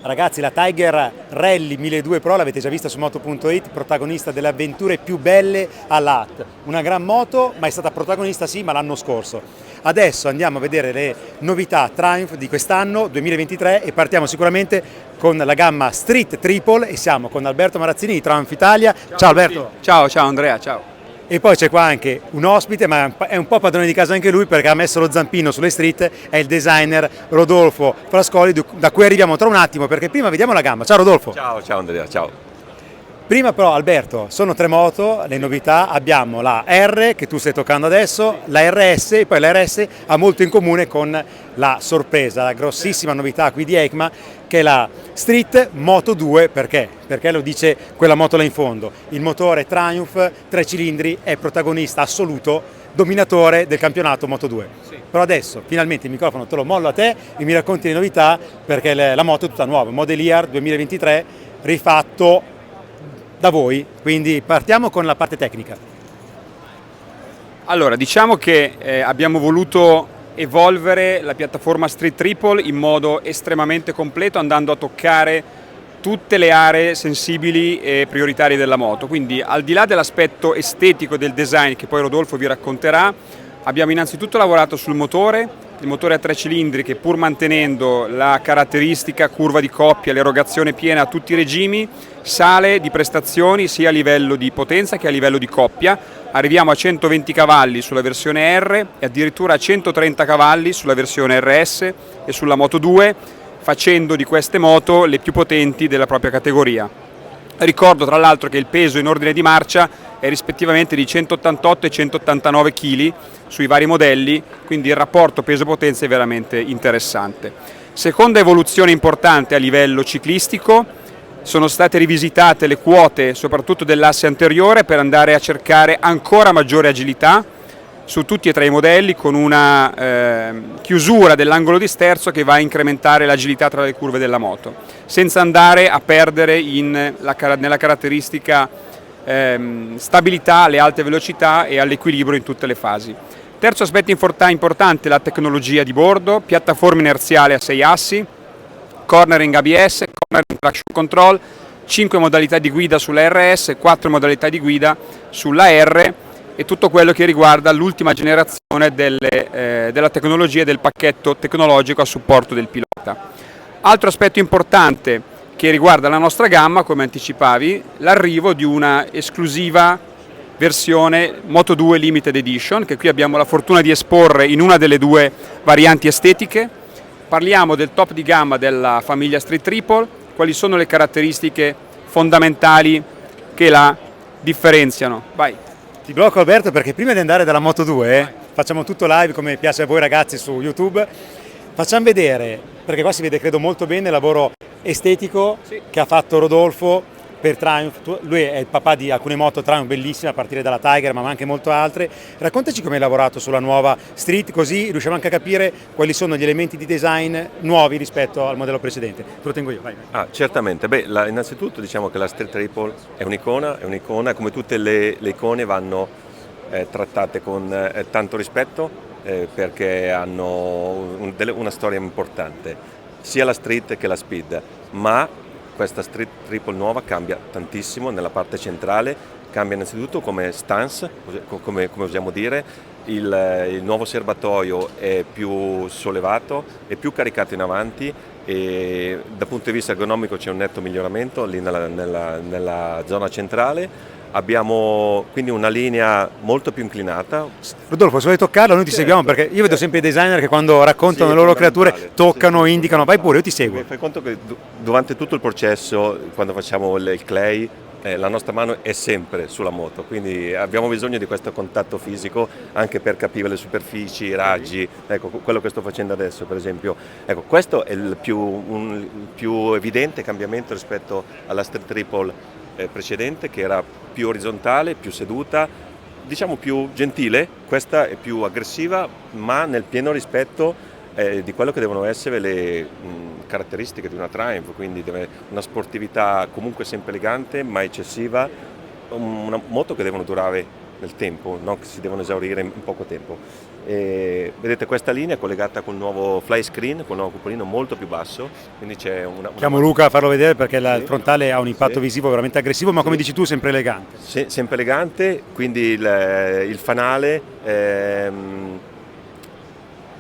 Ragazzi, la Tiger Rally 1200 Pro l'avete già vista su Moto.it, protagonista delle avventure più belle all'AT. Una gran moto, ma è stata protagonista sì, ma l'anno scorso. Adesso andiamo a vedere le novità Triumph di quest'anno 2023 e partiamo sicuramente con la gamma Street Triple e siamo con Alberto Marazzini di Triumph Italia. Ciao Alberto. Ciao Andrea, ciao. E poi c'è qua anche un ospite, ma è un po' padrone di casa anche lui perché ha messo lo zampino sulle street, è il designer Rodolfo Frascoli, da cui arriviamo tra un attimo perché prima vediamo la gamma. Ciao Rodolfo. Ciao Andrea, ciao. Prima però Alberto, sono tre moto, le novità, abbiamo la R che tu stai toccando adesso, la RS e poi la RS ha molto in comune con la sorpresa, la grossissima novità qui di EICMA che è la Street Moto 2, perché? Perché lo dice quella moto là in fondo, il motore Triumph 3 cilindri è protagonista assoluto, dominatore del campionato Moto 2. Sì. Però adesso finalmente il microfono te lo mollo a te e mi racconti le novità perché la moto è tutta nuova, Model Year 2023 rifatto da voi, quindi partiamo con la parte tecnica. Allora, diciamo che abbiamo voluto evolvere la piattaforma Street Triple in modo estremamente completo, andando a toccare tutte le aree sensibili e prioritarie della moto. Quindi al di là dell'aspetto estetico del design che poi Rodolfo vi racconterà, abbiamo innanzitutto lavorato sul motore, il motore a 3 cilindri che pur mantenendo la caratteristica curva di coppia, l'erogazione piena a tutti i regimi, sale di prestazioni sia a livello di potenza che a livello di coppia. Arriviamo a 120 cavalli sulla versione R e addirittura a 130 cavalli sulla versione RS e sulla Moto 2, facendo di queste moto le più potenti della propria categoria. Ricordo tra l'altro che il peso in ordine di marcia è rispettivamente di 188 e 189 kg sui vari modelli, quindi il rapporto peso-potenza è veramente interessante. Seconda evoluzione importante a livello ciclistico, sono state rivisitate le quote soprattutto dell'asse anteriore per andare a cercare ancora maggiore agilità su tutti e tre i modelli, con una chiusura dell'angolo di sterzo che va a incrementare l'agilità tra le curve della moto, senza andare a perdere nella caratteristica stabilità alle alte velocità e all'equilibrio in tutte le fasi. Terzo aspetto importante, la tecnologia di bordo, piattaforma inerziale a 6 assi, cornering ABS, cornering traction control, 5 modalità di guida sulla RS, 4 modalità di guida sulla R e tutto quello che riguarda l'ultima generazione della tecnologia e del pacchetto tecnologico a supporto del pilota. Altro aspetto importante che riguarda la nostra gamma, come anticipavi, l'arrivo di una esclusiva versione Moto 2 Limited Edition, che qui abbiamo la fortuna di esporre in una delle due varianti estetiche. Parliamo del top di gamma della famiglia Street Triple, quali sono le caratteristiche fondamentali che la differenziano. Vai. Ti blocco Alberto perché prima di andare dalla Moto 2 facciamo tutto live come piace a voi ragazzi su YouTube, facciamo vedere, perché qua si vede credo molto bene il lavoro estetico che ha fatto Rodolfo per Triumph. Lui è il papà di alcune moto Triumph bellissime a partire dalla Tiger ma anche molto altre. Raccontaci come hai lavorato sulla nuova Street, così riusciamo anche a capire quali sono gli elementi di design nuovi rispetto al modello precedente. Te lo tengo io, vai. Certamente, innanzitutto diciamo che la Street Triple è un'icona, come tutte le icone vanno trattate con tanto rispetto perché hanno una storia importante, sia la Street che la Speed, ma questa Street Triple nuova cambia tantissimo nella parte centrale, cambia innanzitutto come stance, come usiamo dire, il nuovo serbatoio è più sollevato, è più caricato in avanti e dal punto di vista ergonomico c'è un netto miglioramento lì nella zona centrale. Abbiamo quindi una linea molto più inclinata. Rodolfo, se vuoi toccarlo noi ti seguiamo perché io vedo sempre i designer che quando raccontano le loro creature toccano, indicano, vai pure, io ti seguo. Fai conto che durante tutto il processo, quando facciamo il clay, la nostra mano è sempre sulla moto, quindi abbiamo bisogno di questo contatto fisico anche per capire le superfici, i raggi, ecco quello che sto facendo adesso per esempio. Ecco, questo è il più evidente cambiamento rispetto alla Street Triple precedente, che era più orizzontale, più seduta, diciamo più gentile. Questa è più aggressiva ma nel pieno rispetto di quello che devono essere le caratteristiche di una Triumph, quindi una sportività comunque sempre elegante ma eccessiva, una moto che devono durare nel tempo, non che si devono esaurire in poco tempo. E vedete, questa linea è collegata con il nuovo fly screen, con il nuovo cupolino molto più basso, quindi c'è Chiamo Luca a farlo vedere perché Sì. il frontale ha un impatto Sì. visivo veramente aggressivo, ma come Sì. dici tu sempre elegante. Sempre elegante, quindi il fanale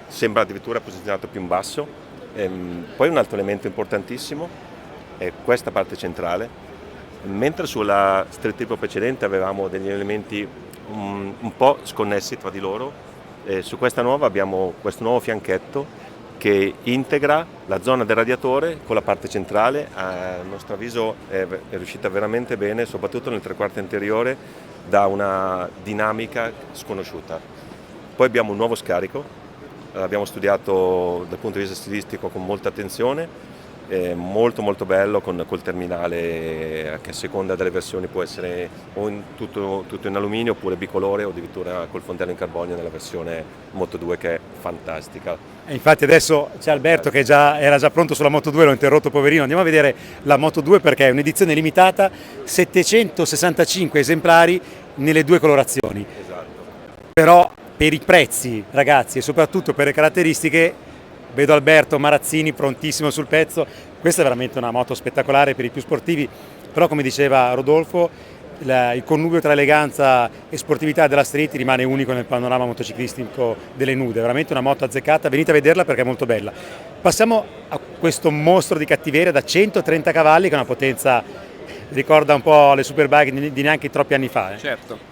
sembra addirittura posizionato più in basso. Poi un altro elemento importantissimo è questa parte centrale, mentre sulla Street Triple precedente avevamo degli elementi un po' sconnessi tra di loro, su questa nuova abbiamo questo nuovo fianchetto che integra la zona del radiatore con la parte centrale. A nostro avviso è riuscita veramente bene, soprattutto nel tre quarti anteriore, da una dinamica sconosciuta. Poi abbiamo un nuovo scarico, l'abbiamo studiato dal punto di vista stilistico con molta attenzione, molto molto bello col terminale che a seconda delle versioni può essere o tutto in alluminio oppure bicolore o addirittura col fondello in carbonio nella versione Moto 2, che è fantastica. E infatti adesso c'è Alberto che era già pronto sulla Moto 2, l'ho interrotto poverino, andiamo a vedere la Moto 2 perché è un'edizione limitata, 765 esemplari nelle due colorazioni. Esatto. Però per i prezzi ragazzi e soprattutto per le caratteristiche vedo Alberto Marazzini prontissimo sul pezzo. Questa è veramente una moto spettacolare per i più sportivi, però come diceva Rodolfo il connubio tra eleganza e sportività della Street rimane unico nel panorama motociclistico delle nude, è veramente una moto azzeccata, venite a vederla perché è molto bella. Passiamo a questo mostro di cattiveria da 130 cavalli che è una potenza, ricorda un po' le superbike di neanche troppi anni fa. Certo.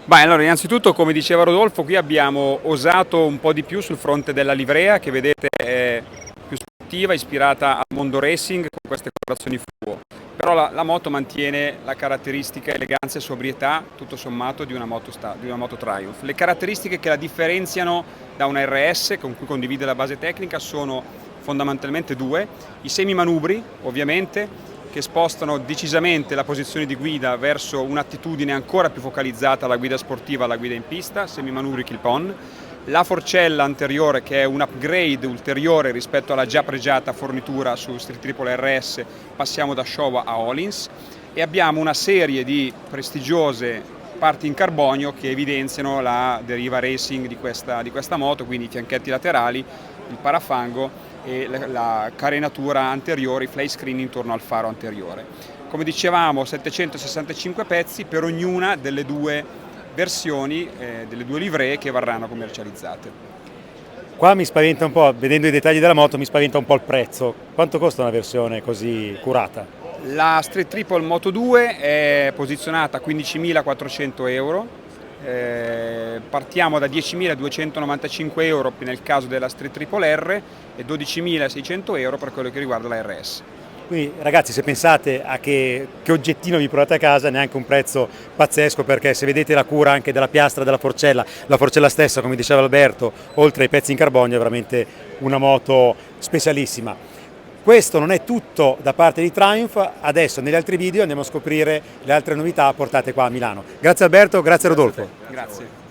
Beh, allora innanzitutto, come diceva Rodolfo, qui abbiamo osato un po' di più sul fronte della livrea, che vedete è più sportiva, ispirata al mondo racing con queste colorazioni fluo. Però la moto mantiene la caratteristica eleganza e sobrietà, tutto sommato, di una moto Triumph. Le caratteristiche che la differenziano da una RS, con cui condivide la base tecnica, sono fondamentalmente due: i semimanubri, ovviamente, che spostano decisamente la posizione di guida verso un'attitudine ancora più focalizzata alla guida sportiva, alla guida in pista, semimanubri clip-on, la forcella anteriore che è un upgrade ulteriore rispetto alla già pregiata fornitura su Street Triple RS, passiamo da Showa a Öhlins, e abbiamo una serie di prestigiose parti in carbonio che evidenziano la deriva racing di questa moto, quindi i fianchetti laterali, il parafango e la carenatura anteriore, i fly screen intorno al faro anteriore. Come dicevamo, 765 pezzi per ognuna delle due versioni, delle due livree che verranno commercializzate. Qua mi spaventa un po', vedendo i dettagli della moto, mi spaventa un po' il prezzo. Quanto costa una versione così curata? La Street Triple Moto 2 è posizionata a 15.400 euro. Partiamo da 10.295 euro nel caso della Street Triple R e 12.600 euro per quello che riguarda la RS. Quindi ragazzi, se pensate a che oggettino vi portate a casa, neanche un prezzo pazzesco, perché se vedete la cura anche della piastra, della forcella, la forcella stessa, come diceva Alberto, oltre ai pezzi in carbonio, è veramente una moto specialissima. Questo non è tutto da parte di Triumph, adesso negli altri video andiamo a scoprire le altre novità portate qua a Milano. Grazie Alberto, grazie Rodolfo. Grazie.